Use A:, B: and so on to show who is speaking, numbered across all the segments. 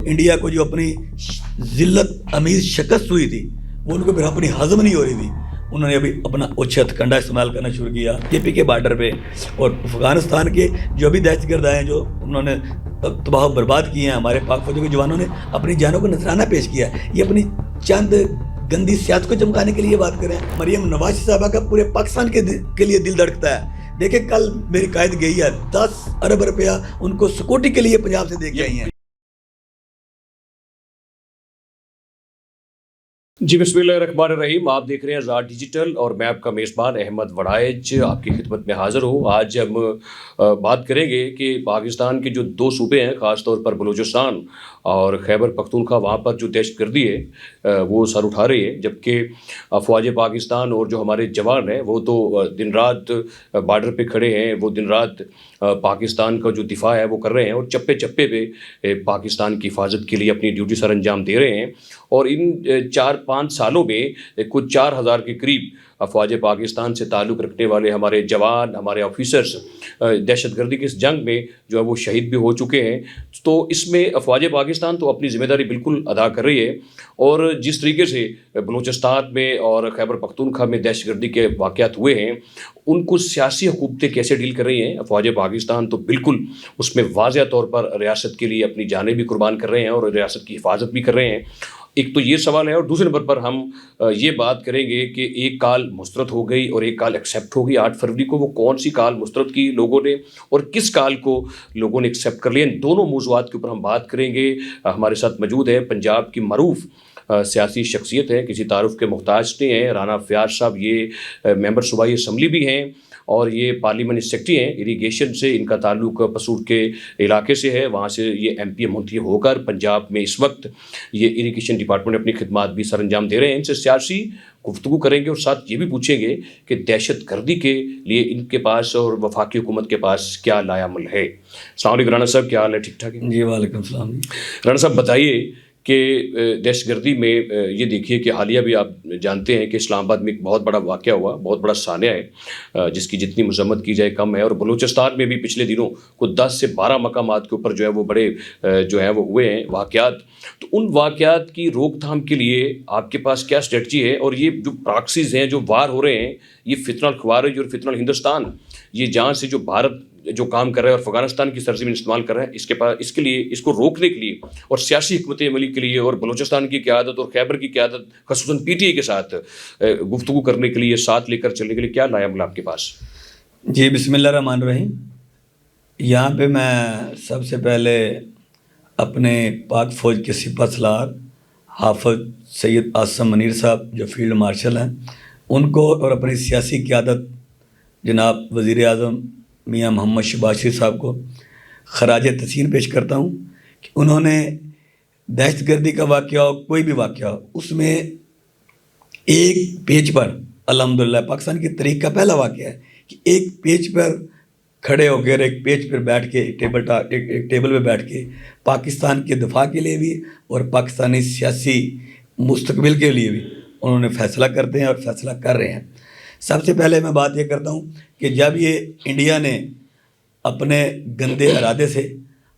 A: India को जो अपनी जिल्लत अमीर शिकस्त हुई थी वो उनको फिर अपनी हजम नहीं हो रही थी, उन्होंने अभी अपना उच्च हथकंडा इस्तेमाल करना शुरू किया केपी के बॉर्डर पे। और अफ़गानिस्तान के जो भी दहशतगर्द आए हैं जो उन्होंने तबाह बर्बाद किए हैं, हमारे पाक फौजों के जवानों ने अपनी जानों को नजराना पेश किया है। ये अपनी चंद गंदी सियासत को चमकाने के लिए बात करें। मरियम नवाज साहबा का पूरे पाकिस्तान के लिए दिल धड़कता है। देखिए कल मेरी कायद गई है 10 अरब रुपया उनको सिक्योरिटी के लिए पंजाब से दे के आई हैं।
B: जी बिस्मिल्लाहिर्रहमानिर्रहीम, आप देख रहे हैं आज़ाद डिजिटल और मैं आपका मेज़बान अहमद वड़ाइच आपकी खिदमत में हाज़िर हूँ। आज हम बात करेंगे कि पाकिस्तान के जो दो सूबे हैं, ख़ास तौर पर बलूचिस्तान और खैबर पख्तूनख्वा, वहाँ पर जो दहशतगर्दी है वो सर उठा रही है, जबकि अफवाज पाकिस्तान और जो हमारे जवान हैं वो तो दिन रात बॉर्डर पे खड़े हैं, वो दिन रात पाकिस्तान का जो दिफा है वो कर रहे हैं और चप्पे चप्पे पे पाकिस्तान की हिफाजत के लिए अपनी ड्यूटी सर अंजाम दे रहे हैं। और इन 4-5 सालों में कुछ 4000 के करीब अफवाज पाकिस्तान से ताल्लुक़ रखने वाले हमारे जवान, हमारे ऑफिसर्स दहशतगर्दी की इस जंग में जो है वो शहीद भी हो चुके हैं। तो इसमें अफवाज पाकिस्तान तो अपनी ज़िम्मेदारी बिल्कुल अदा कर रही है। और जिस तरीके से बलूचिस्तान में और खैबर पख्तूनख्वा में दहशतगर्दी के वाक़यात हुए हैं, उनको सियासी हुकूमतें कैसे डील कर रही हैं, अफवाज पाकिस्तान तो बिल्कुल उसमें वाज़ह तौर पर रियासत के लिए अपनी जानें भी कुर्बान कर रहे हैं और रियासत की हिफाजत भी कर रहे हैं। एक तो ये सवाल है, और दूसरे नंबर पर हम ये बात करेंगे कि एक काल मुस्तरद हो गई और एक काल एक्सेप्ट हो गई 8 फरवरी को। वो कौन सी काल मुस्तरद की लोगों ने और किस काल को लोगों ने एक्सेप्ट कर लिया, इन दोनों मौज़ूआत के ऊपर हम बात करेंगे। हमारे साथ मौजूद है पंजाब की मरूफ सियासी शख्सियत है, किसी तारुफ के मोहताज नहीं है, राना फयाज साहब। ये मेंबर सूबाई असम्बली भी हैं और ये पार्लियामेंट सेक्रेटरी हैं। इरीगेशन से इनका ताल्लुक पसूर के इलाके से है, वहाँ से ये MP मुंतखब होकर पंजाब में इस वक्त ये इरीगेशन डिपार्टमेंट में अपनी खिदमात भी सर अंजाम दे रहे हैं। इनसे सियासी गुफ्तगू करेंगे और साथ ये भी पूछेंगे कि दहशत गर्दी के लिए इनके पास और वफाकी हुकूमत के पास क्या लायामल है। अस्सलाम वालेकुम राना साहब, क्या हाल है? ठीक ठाक है
A: जी, वालेकुम सलाम।
B: राना साहब बताइए कि दहशतगर्दी में ये देखिए कि हालिया भी आप जानते हैं कि इस्लामाबाद में एक बहुत बड़ा वाक़या हुआ, बहुत बड़ा सानिया है जिसकी जितनी मजम्मत की जाए कम है। और बलूचिस्तान में भी पिछले दिनों कुछ 10 से 12 मकामात के ऊपर जो है वो बड़े जो है वो हुए हैं वाक़यात। तो उन वाक़यात की रोकथाम के लिए आपके पास क्या स्ट्रेटजी है? और ये जो प्रॉक्सीज़ हैं, जो वार हो रहे हैं, ये फितनल ख़वारिज और फितनल हिंदुस्तान, ये जहाँ से जो भारत जो काम कर रहा है और अफगानिस्तान की सरजमीन इस्तेमाल कर रहा है, इसके लिए, इसको रोकने के लिए और सियासी हिकमत अमली के लिए और बलूचिस्तान की क़यादत और खैबर की क़यादत ख़ुसूसन PTI के साथ गुफ्तगू करने के लिए, साथ लेकर चलने के लिए क्या लायामल आपके पास?
A: जी, बिस्मिल्लाहिर्रहमानिर्रहीम। यहाँ पे मैं सबसे पहले अपने पाक फ़ौज के सिपह सलार हाफ़िज़ सैयद आसिम मुनीर साहब जो फील्ड मार्शल हैं, उनको और अपनी सियासी क़यादत जनाब वज़ीर आज़म मियाँ मोहम्मद शबाशिर साहब को खराज तहसीन पेश करता हूँ कि उन्होंने दहशतगर्दी का वाक़या हो, कोई भी वाक़या हो, उसमें एक पेज पर अल्हम्दुलिल्लाह पाकिस्तान की तारीख़ का पहला वाक़या है कि एक पेज पर खड़े होकर, एक पेज पर बैठ के, एक टेबल पे बैठ के पाकिस्तान के दफा के लिए भी और पाकिस्तानी सियासी मुस्तकबिल के लिए भी उन्होंने फ़ैसला करते हैं और फ़ैसला कर रहे हैं। सबसे पहले मैं बात ये करता हूँ कि जब ये इंडिया ने अपने गंदे इरादे से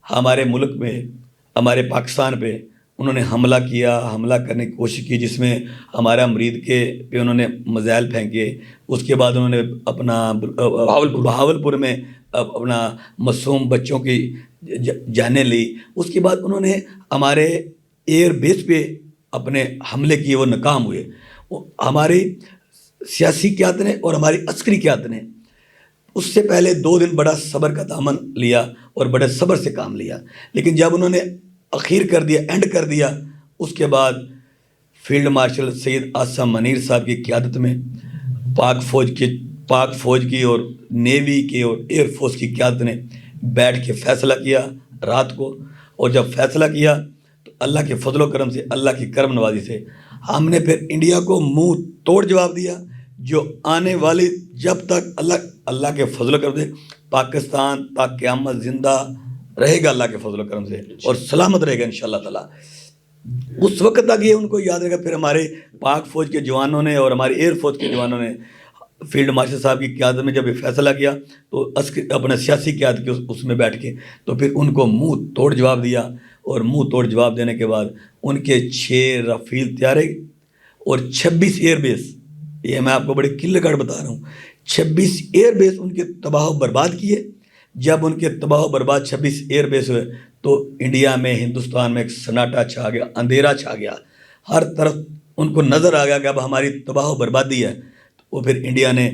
A: हमारे मुल्क में, हमारे पाकिस्तान पे उन्होंने हमला किया, हमला करने की कोशिश की, जिसमें हमारा मरीद के पे उन्होंने मिसाइल फेंके, उसके बाद उन्होंने अपना बहावलपुर में अपना मासूम बच्चों की जानें ली, उसके बाद उन्होंने हमारे एयर बेस पे अपने हमले किए, वो नाकाम हुए। हमारी सियासी क़यादत ने और हमारी अस्करी क़यादत ने उससे पहले 2 दिन बड़ा सब्र का दामन लिया और बड़े सब्र से काम लिया, लेकिन जब उन्होंने अखीर कर दिया, एंड कर दिया, उसके बाद फील्ड मार्शल सैयद आसिम मुनीर साहब की क़यादत में पाक फ़ौज की और नेवी की और एयर फोर्स की क़यादत ने बैठ के फ़ैसला किया रात को। और जब फ़ैसला किया तो अल्लाह के फजल करम से, अल्लाह की करम नवाजी से हमने फिर इंडिया को मुंह तोड़ जवाब दिया। जो आने वाली, जब तक अल्लाह के फजल करम से पाकिस्तान तक क़यामत ज़िंदा रहेगा अल्लाह के फजल करम से और सलामत रहेगा इंशाअल्लाह ताला, उस वक्त तक ये उनको याद रहेगा। फिर हमारे पाक फ़ौज के जवानों ने और हमारे एयर फोर्स के जवानों ने फील्ड मार्शल साहब की क़यादत में जब ये फ़ैसला किया तो अपने सियासी क़यादत के उसमें बैठ के तो फिर उनको मुंह तोड़ जवाब दिया اور منہ توڑ جواب دینے کے بعد ان کے 6 رافیل طیارے اور 26 ایئر بیس، یہ میں آپ کو بڑی کلیئر کٹ بتا رہا ہوں، 26 ایئر بیس ان کے تباہ و برباد کیے۔ جب ان کے تباہ و برباد 26 ایئر بیس ہوئے تو انڈیا میں، ہندوستان میں ایک سناٹا چھا گیا، اندھیرا چھا گیا، ہر طرف ان کو نظر آ گیا کہ اب ہماری تباہ و بربادی ہے۔ وہ پھر انڈیا نے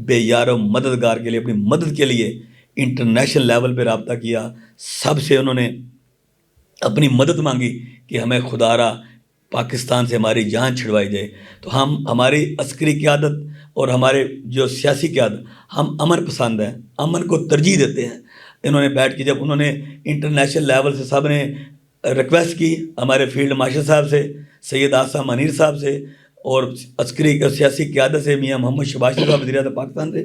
A: بے یار و مددگار کے لیے، اپنی مدد کے لیے انٹرنیشنل لیول پہ رابطہ کیا، سب سے انہوں نے اپنی مدد مانگی کہ ہمیں خدا را پاکستان سے ہماری جان چھڑوائی جائے۔ تو ہماری عسکری قیادت اور ہمارے جو سیاسی قیادت، ہم امن پسند ہیں، امن کو ترجیح دیتے ہیں۔ انہوں نے بیٹھ کے جب انہوں نے انٹرنیشنل لیول سے سب نے ریکویسٹ کی، ہمارے فیلڈ مارشل صاحب سے، سید آصم منیر صاحب سے، اور عسکری اور سیاسی قیادت سے میاں محمد شہباز شریف صاحب وزیر اعظم پاکستان سے،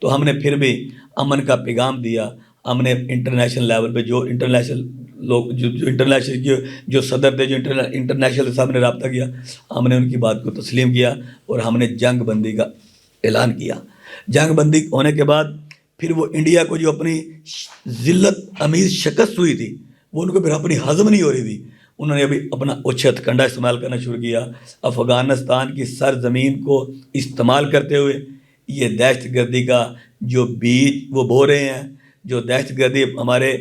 A: تو ہم نے پھر بھی امن کا پیغام دیا۔ ہم نے انٹرنیشنل لیول پہ جو انٹرنیشنل لوگ جو انٹرنیشنل جو صدر تھے، جو انٹرنیشنل صاحب نے رابطہ کیا، ہم نے ان کی بات کو تسلیم کیا اور ہم نے جنگ بندی کا اعلان کیا۔ جنگ بندی ہونے کے بعد پھر وہ انڈیا کو جو اپنی ذلت امیز شکست ہوئی تھی، وہ ان کو پھر اپنی ہضم نہیں ہو رہی تھی، انہوں نے ابھی اپنا اچھت کنڈا استعمال کرنا شروع کیا۔ افغانستان کی سرزمین کو استعمال کرتے ہوئے یہ دہشت گردی کا جو بیج وہ بو رہے ہیں، جو دہشت گردی ہمارے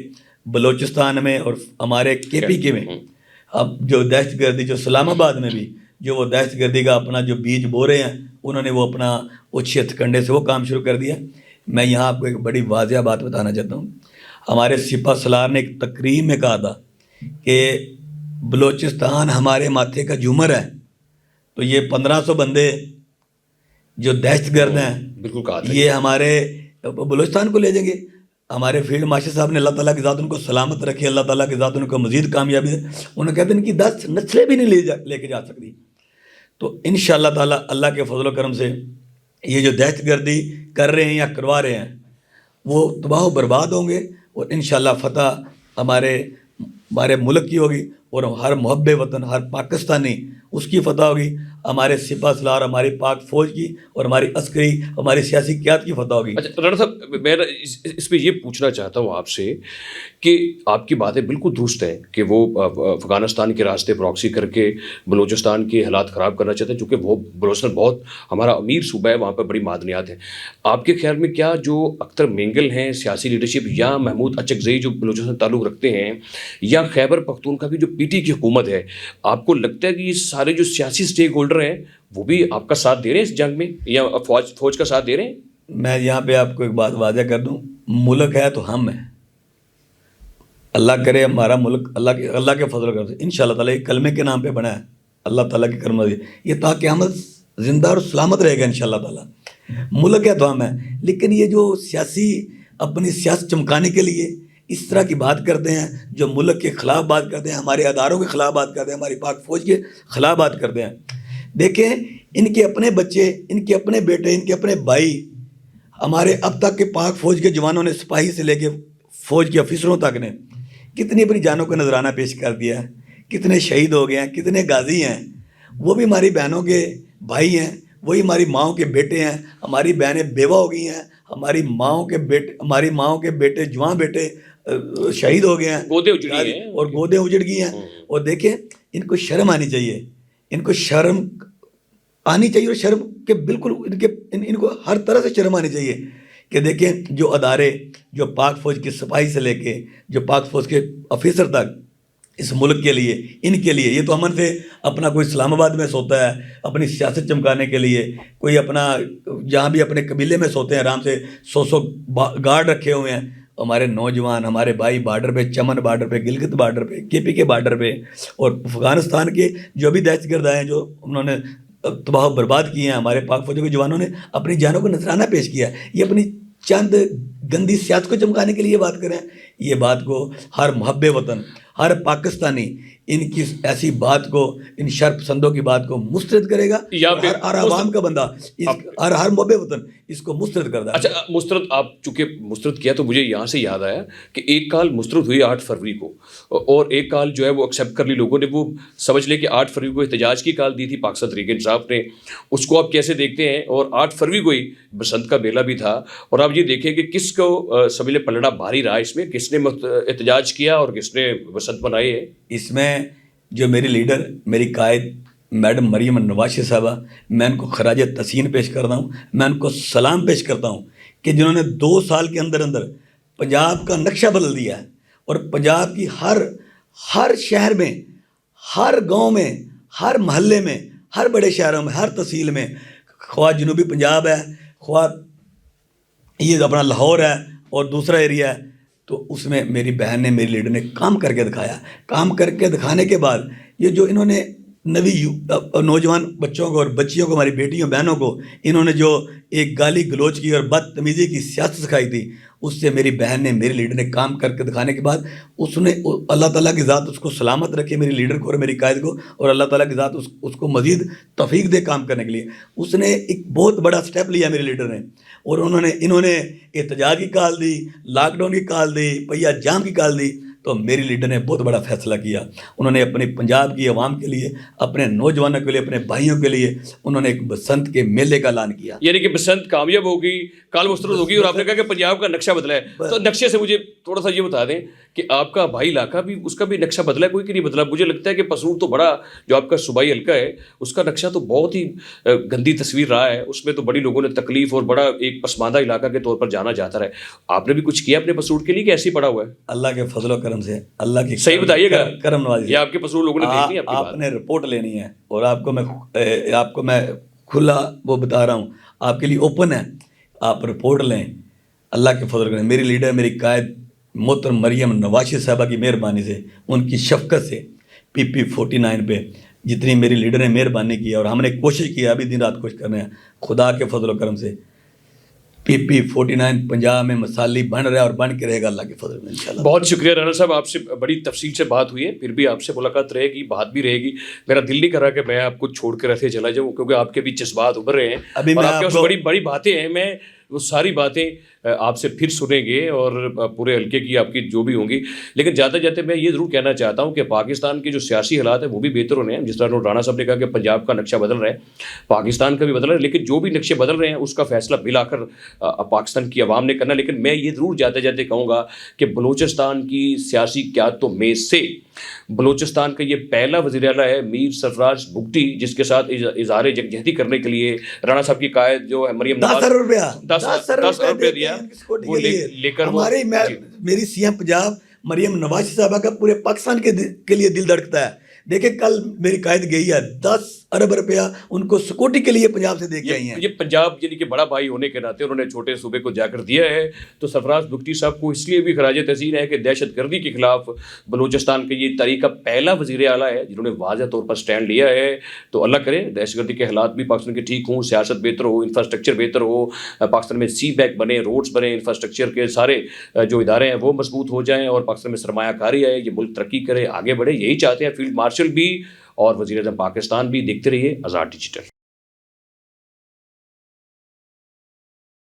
A: بلوچستان میں اور ہمارے KPK میں، اب جو دہشت گردی جو اسلام آباد میں بھی جو وہ دہشت گردی کا اپنا جو بیج بو رہے ہیں، انہوں نے وہ اپنا اچھت کنڈے سے وہ کام شروع کر دیا۔ میں یہاں آپ کو ایک بڑی واضح بات بتانا چاہتا ہوں۔ ہمارے سپہ سالار نے ایک تقریر میں کہا تھا کہ بلوچستان ہمارے ماتھے کا جھومر ہے، تو یہ 1500 بندے جو دہشت گرد ہیں،
B: بالکل کہا تھا،
A: یہ ہمارے بلوچستان کو لے جائیں گے۔ ہمارے فیلڈ مارشل صاحب نے، اللہ تعالیٰ کی ذات ان کو سلامت رکھے، اللہ تعالیٰ کی ذات ان کو مزید کامیابی دے، انہوں نے کہتے ہیں ان کی 10 نسلیں بھی نہیں لے کے جا سکتی۔ تو انشاءاللہ تعالیٰ اللہ کے فضل و کرم سے یہ جو دہشت گردی کر رہے ہیں یا کروا رہے ہیں، وہ تباہ و برباد ہوں گے، اور انشاءاللہ فتح ہمارے ملک کی ہوگی، اور ہر محب وطن، ہر پاکستانی اس کی فتح ہوگی، ہمارے سپہ سالار، ہماری پاک فوج کی اور ہماری عسکری، ہماری سیاسی قیادت کی فتح ہوگی۔
B: اچھا رانا صاحب، میں اس پہ یہ پوچھنا چاہتا ہوں آپ سے کہ آپ کی باتیں بالکل درست ہیں کہ وہ افغانستان کے راستے پراکسی کر کے بلوچستان کے حالات خراب کرنا چاہتے ہیں، چونکہ وہ بلوچستان بہت ہمارا امیر صوبہ ہے، وہاں پر بڑی معدنیات ہیں۔ آپ کے خیال میں کیا جو اختر مینگل ہیں سیاسی لیڈرشپ، یا محمود اچکزئی جو بلوچستان تعلق رکھتے ہیں، یا خیبر پختونخوا کی جو PT کی حکومت ہے، آپ کو لگتا ہے کہ یہ سارے جو سیاسی اسٹیک ہولڈر ہیں وہ بھی آپ کا ساتھ دے رہے ہیں اس جنگ میں، یا فوج کا ساتھ دے رہے ہیں؟
A: میں یہاں پہ آپ کو ایک بات واضح کر دوں، ملک ہے تو ہم ہیں، اللہ کرے ہمارا ملک اللہ کے فضل و کرم سے انشاءاللہ تعالیٰ یہ کلمے کے نام پہ بنا ہے، اللہ تعالیٰ کی کرم سے یہ تا قیامت زندہ اور سلامت رہے گا انشاءاللہ تعالیٰ۔ ملک ہے تو ہم ہیں، لیکن یہ جو سیاسی اپنی سیاست چمکانے کے لیے اس طرح کی بات کرتے ہیں، جو ملک کے خلاف بات کرتے ہیں، ہمارے اداروں کے خلاف بات کرتے ہیں، ہماری پاک فوج کے خلاف بات کرتے ہیں، دیکھیں ان کے اپنے بچے، ان کے اپنے بیٹے، ان کے اپنے بھائی، ہمارے اب تک کے پاک فوج کے جوانوں نے، سپاہی سے لے کے فوج کے افسروں تک نے کتنی اپنی جانوں کا نذرانہ پیش کر دیا ہے، کتنے شہید ہو گئے ہیں، کتنے غازی ہیں، وہ بھی ہماری بہنوں کے بھائی ہیں، وہی ہماری ماؤں کے بیٹے ہیں، ہماری بہنیں بیوہ ہو گئی ہیں، ہماری ماؤں کے بیٹے جوان بیٹے شہید ہو گئے ہیں،
B: گودیں اجڑی ہیں
A: اور گودیں اجڑ گئی ہیں۔ اور دیکھیں ان کو شرم آنی چاہیے، ان کو شرم آنی چاہیے، اور شرم کے بالکل ان کو ہر طرح سے شرم آنی چاہیے کہ دیکھیں جو ادارے، جو پاک فوج کے سپاہی سے لے کے جو پاک فوج کے آفیسر تک اس ملک کے لیے، ان کے لیے، یہ تو امن سے اپنا کوئی اسلام آباد میں سوتا ہے اپنی سیاست چمکانے کے لیے، کوئی اپنا جہاں بھی اپنے قبیلے میں سوتے ہیں آرام سے 100 گارڈ رکھے ہوئے ہیں، ہمارے نوجوان، ہمارے بھائی بارڈر پہ، چمن بارڈر پہ، گلگت بارڈر پہ، KPK بارڈر پہ، اور افغانستان کے جو بھی دہشت گرد آئے ہیں، جو انہوں نے تباہ و برباد کیے ہیں، ہمارے پاک فوجوں کے جوانوں نے اپنی جانوں کو نذرانہ پیش کیا ہے۔ یہ اپنی چند گندی سیاست کو چمکانے کے لیے بات کریں، یہ بات کو ہر محب وطن، ہر پاکستانی ان کی ایسی بات کو، ان شر پسندوں کی بات کو مسترد کرے گا، ہر عوام کا بندہ، ہر محب وطن اس کو مسترد کر دے۔
B: اچھا مسترد، آپ چونکہ مسترد کیا تو مجھے یہاں سے یاد آیا کہ ایک کال مسترد ہوئی 8 فروری کو، اور ایک کال جو ہے وہ ایکسیپٹ کر لی لوگوں نے، وہ سمجھ لے کہ 8 فروری کو احتجاج کی کال دی تھی پاکستان تحریک انصاف نے، اس کو آپ کیسے دیکھتے ہیں؟ اور 8 فروری کو ہی بسنت کا میلہ بھی تھا، اور آپ یہ دیکھیں کہ کس चीज़ को समझ लें पलड़ा भारी रहा इसमें, किसने एहतजाज किया और किसने वसंत मनाई है?
A: इसमें जो मेरी लीडर, मेरी कायद मैडम मरियम नवाज साहबा, मैं उनको खराज तहसीन पेश करता हूँ, मैं उनको सलाम पेश करता हूँ कि जिन्होंने 2 साल के अंदर अंदर पंजाब का नक्शा बदल दिया है और पंजाब की हर शहर में, हर गांव में, हर महल्ले में, हर बड़े शहरों में, हर तहसील में, ख्वाह जनूबी पंजाब है, ख्वाह ये अपना लाहौर है और दूसरा एरिया है, तो उसमें मेरी बहन ने, मेरी लीडर ने काम करके दिखाया। काम करके दिखाने के बाद ये जो इन्होंने नौजवान बच्चों को और बच्चियों को, हमारी बेटियों बहनों को इन्होंने जो एक गाली गलोच की और बदतमीज़ी की सियासत सिखाई थी, उससे मेरी बहन ने, मेरी लीडर ने काम करके दिखाने के बाद उसने, अल्लाह ताला की ज़ात उसको सलामत रखे, मेरी लीडर को और मेरी कायद को, और अल्लाह ताला की ज़ात उसको मज़ीद तौफीक दे काम करने के लिए। उसने एक बहुत बड़ा स्टेप लिया मेरी लीडर ने, और इन्होंने एहतजाज की कॉल दी, लॉकडाउन की कॉल दी, पहिया जाम की कॉल दी, तो मेरी लीडर ने बहुत बड़ा फैसला किया। उन्होंने अपने पंजाब की आवाम के लिए, अपने नौजवानों के लिए, अपने भाइयों के लिए उन्होंने एक बसंत के मेले का ऐलान किया।
B: यानी कि बसंत कामयाब होगी, काल मुस्तरद होगी, और आपने कहा कि पंजाब का नक्शा बदला है। तो नक्शे से मुझे थोड़ा सा ये बता दें कि आपका भाई इलाका भी, उसका भी नक्शा बदला है कोई कि नहीं बदला? मुझे लगता है कि पसूर तो बड़ा, जो आपका सूबाई हल्का है उसका नक्शा तो बहुत ही गंदी तस्वीर रहा है, उसमें तो बड़ी लोगों ने तकलीफ और बड़ा एक पसमानदा इलाका के तौर पर जाना जाता है। आपने भी कुछ किया अपने पसूर के लिए कि ऐसे ही पड़ा हुआ है?
A: अल्लाह के फजल करम से, अल्लाह की
B: सही बताइएगा,
A: करम नवाजी से।
B: ये आपके पसूर लोगों ने देखनी है आपकी बात?
A: आपने रिपोर्ट लेनी है और आपको मैं खुला वो बता रहा हूँ, आपके लिए ओपन है, आप रिपोर्ट लें। अल्लाह के फजल करें, मेरी लीडर, मेरी कायद मोहतरम मरियम नवाज साहबा की मेहरबानी से, उनकी शफकत से PP 49 पे जितनी मेरी लीडर ने मेहरबानी की और हमने कोशिश की, अभी दिन रात कोशिश कर रहे हैं, खुदा के फजल करम से PP 49 पंजाब में मसाली बन रहा है और बन के रहेगा अल्लाह के फजल में इंशाल्लाह।
B: बहुत शुक्रिया राणा साहब, आपसे बड़ी तफसील से बात हुई है, फिर भी आपसे मुलाकात रहेगी, बात भी रहेगी। मेरा दिल नहीं कर रहा कि मैं आपको छोड़ कर ऐसे चला जाऊँ, क्योंकि आपके भी जज्बात उभर रहे हैं
A: अभी
B: और
A: मैं
B: आपके पास
A: आपको
B: बड़ी बड़ी बातें हैं। मैं वो सारी बातें आपसे फिर सुनेंगे और पूरे हल्के की आपकी जो भी होंगी। लेकिन जाते जाते मैं ये ज़रूर कहना चाहता हूँ कि पाकिस्तान के जो सियासी हालात हैं वो भी बेहतर होने हैं। जिस तरह राणा साहब ने कहा कि पंजाब का नक्शा बदल रहा है, पाकिस्तान का भी बदल रहा है, लेकिन जो भी नक्शे बदल रहे हैं उसका फैसला बिल आकर पाकिस्तान की आवाम ने करना। लेकिन मैं ये ज़रूर जाते जाते कहूँगा कि बलूचिस्तान की सियासी क़यादतों में से बलूचिस्तान का ये पहला वज़ीर आला है मीर सरफराज बुगटी, जिसके साथ इज़हार यकजहती करने के लिए राणा साहब की कायद जो है मरियम नवाज 10 अरब रुपया दिया, वो लेकर
A: हमारी मेरी CM पंजाब मरियम नवाज साहबा का पूरे पाकिस्तान के लिए दिल धड़कता है। देखिए कल मेरी कायद गई है, 10 अरब रुपया उनको सिक्योरिटी के लिए पंजाब से दे के आई हैं।
B: ये पंजाब यानी कि बड़ा भाई होने के नाते उन्होंने छोटे सूबे को जाकर दिया है। तो सरफराज बुगटी साहब को इसलिए भी खराज तहसीन है कि दहशत गर्दी के खिलाफ बलूचिस्तान के ये तारीख का पहला वज़ीर आला है जिन्होंने वाज़ह तौर पर स्टैंड लिया है। तो अल्लाह करे दहशत गर्दी के हालात भी पाकिस्तान के ठीक हों, सियासत बेहतर हो, इंफ्रास्ट्रक्चर बेहतर हो, पाकिस्तान में सी बैक बने, रोड्स बने, इंफ्रास्ट्रक्चर के सारे जो इदारे हैं वो मजबूत हो जाएँ और पाकिस्तान में सरमायाकारी आए, ये मुल्क तरक्की करे, आगे बढ़े। यही चाहते हैं फील्ड मार्शल भी और वज़ीर-ए-आज़म पाकिस्तान भी। देखते रहिए आज़ाद डिजिटल।